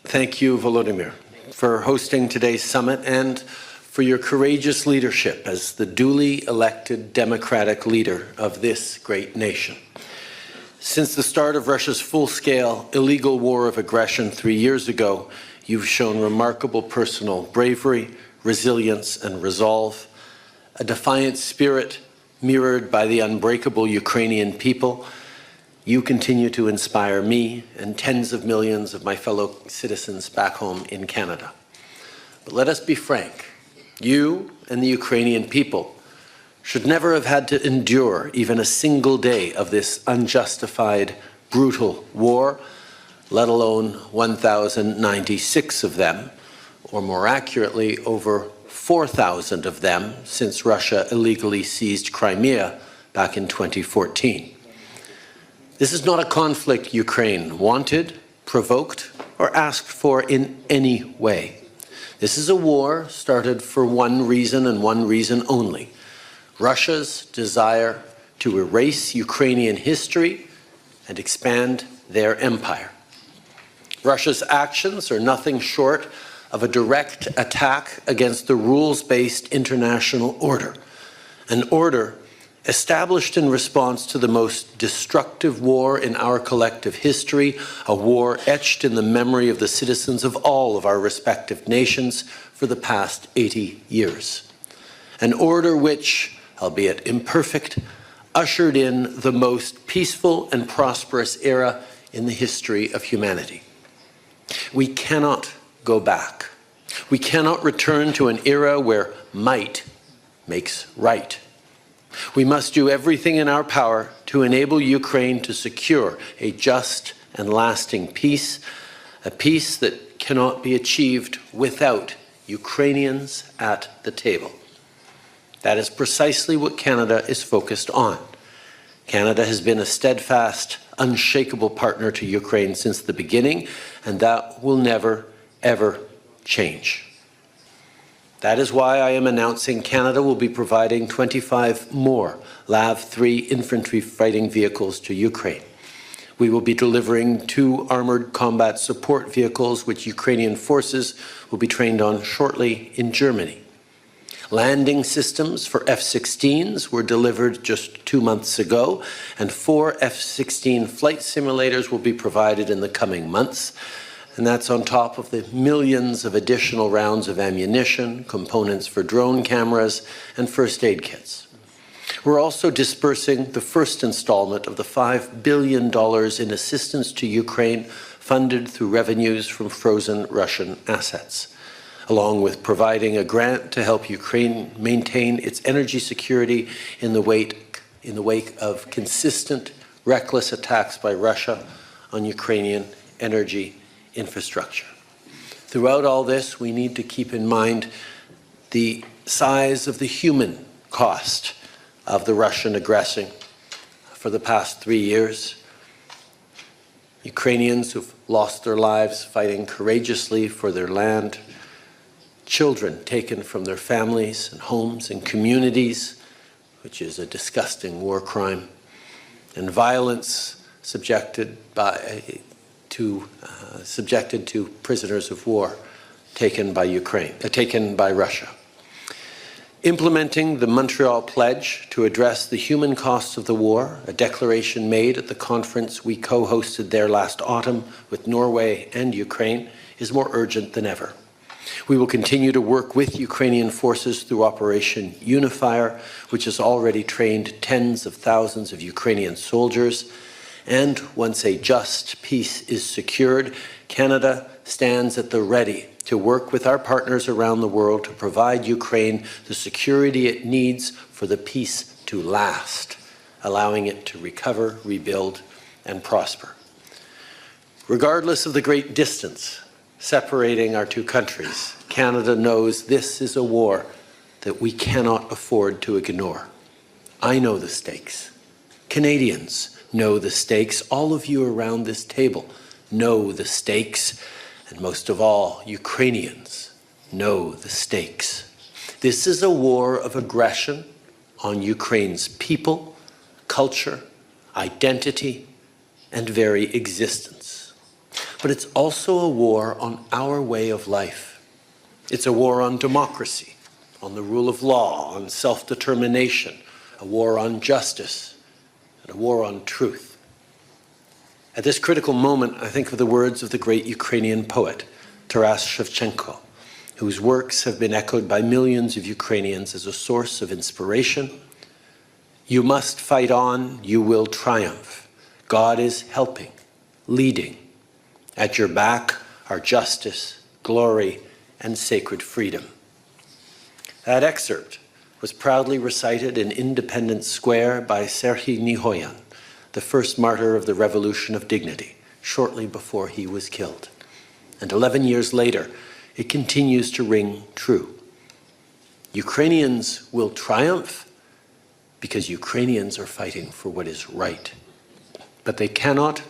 Thank you, Volodymyr, for hosting today's summit and for your courageous leadership as the duly elected democratic leader of this great nation. Since the start of Russia's full-scale illegal war of aggression 3 years ago, you've shown remarkable personal bravery, resilience, and resolve, a defiant spirit mirrored by the unbreakable Ukrainian people. You continue to inspire me and tens of millions of my fellow citizens back home in Canada. But let us be frank, you and the Ukrainian people should never have had to endure even a single day of this unjustified, brutal war, let alone 1,096 of them, or more accurately, over 4,000 of them since Russia illegally seized Crimea back in 2014. This is not a conflict Ukraine wanted, provoked, or asked for in any way. This is a war started for one reason and one reason only: Russia's desire to erase Ukrainian history and expand their empire. Russia's actions are nothing short of a direct attack against the rules-based international order, an order established in response to the most destructive war in our collective history, a war etched in the memory of the citizens of all of our respective nations for the past 80 years. An order which, albeit imperfect, ushered in the most peaceful and prosperous era in the history of humanity. We cannot go back. We cannot return to an era where might makes right. We must do everything in our power to enable Ukraine to secure a just and lasting peace, a peace that cannot be achieved without Ukrainians at the table. That is precisely what Canada is focused on. Canada has been a steadfast, unshakable partner to Ukraine since the beginning, and that will never, ever change. That is why I am announcing Canada will be providing 25 more LAV-3 infantry fighting vehicles to Ukraine. We will be delivering 2 armored combat support vehicles which Ukrainian forces will be trained on shortly in Germany. Landing systems for F-16s were delivered just 2 months ago, and 4 F-16 flight simulators will be provided in the coming months. And that's on top of the millions of additional rounds of ammunition, components for drone cameras, and first aid kits. We're also dispersing the first installment of the $5 billion in assistance to Ukraine funded through revenues from frozen Russian assets, along with providing a grant to help Ukraine maintain its energy security in the wake of consistent, reckless attacks by Russia on Ukrainian energy infrastructure. Throughout all this, we need to keep in mind the size of the human cost of the Russian aggression for the past 3 years. Ukrainians who've lost their lives fighting courageously for their land, children taken from their families and homes and communities, which is a disgusting war crime, and violence subjected to prisoners of war taken by Russia. Implementing the Montreal Pledge to address the human costs of the war, a declaration made at the conference we co-hosted there last autumn with Norway and Ukraine, is more urgent than ever. We will continue to work with Ukrainian forces through Operation Unifier, which has already trained tens of thousands of Ukrainian soldiers. And once a just peace is secured, Canada stands at the ready to work with our partners around the world to provide Ukraine the security it needs for the peace to last, allowing it to recover, rebuild, and prosper. Regardless of the great distance separating our two countries, Canada knows this is a war that we cannot afford to ignore. I know the stakes. Canadians know the stakes. All of you around this table know the stakes. And most of all, Ukrainians know the stakes. This is a war of aggression on Ukraine's people, culture, identity, and very existence. but it's also a war on our way of life. It's a war on democracy, on the rule of law, on self-determination, a war on justice, and a war on truth. At this critical moment, I think of the words of the great Ukrainian poet, Taras Shevchenko, whose works have been echoed by millions of Ukrainians as a source of inspiration. You must fight on, you will triumph. God is helping, leading. At your back are justice, glory, and sacred freedom. That excerpt was proudly recited in Independence Square by Serhiy Nihoyan, the first martyr of the Revolution of Dignity, shortly before he was killed. And 11 years later, it continues to ring true. Ukrainians will triumph because Ukrainians are fighting for what is right. But they cannot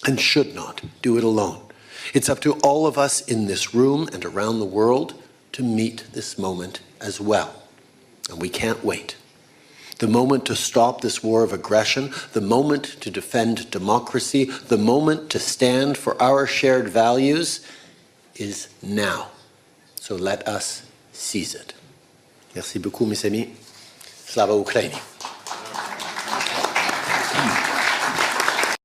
and should not do it alone. It's up to all of us in this room and around the world to meet this moment as well. And we can't wait. The moment to stop this war of aggression, the moment to defend democracy, the moment to stand for our shared values is now. So let us seize it. Merci beaucoup, mes amis. Slava Ukraini.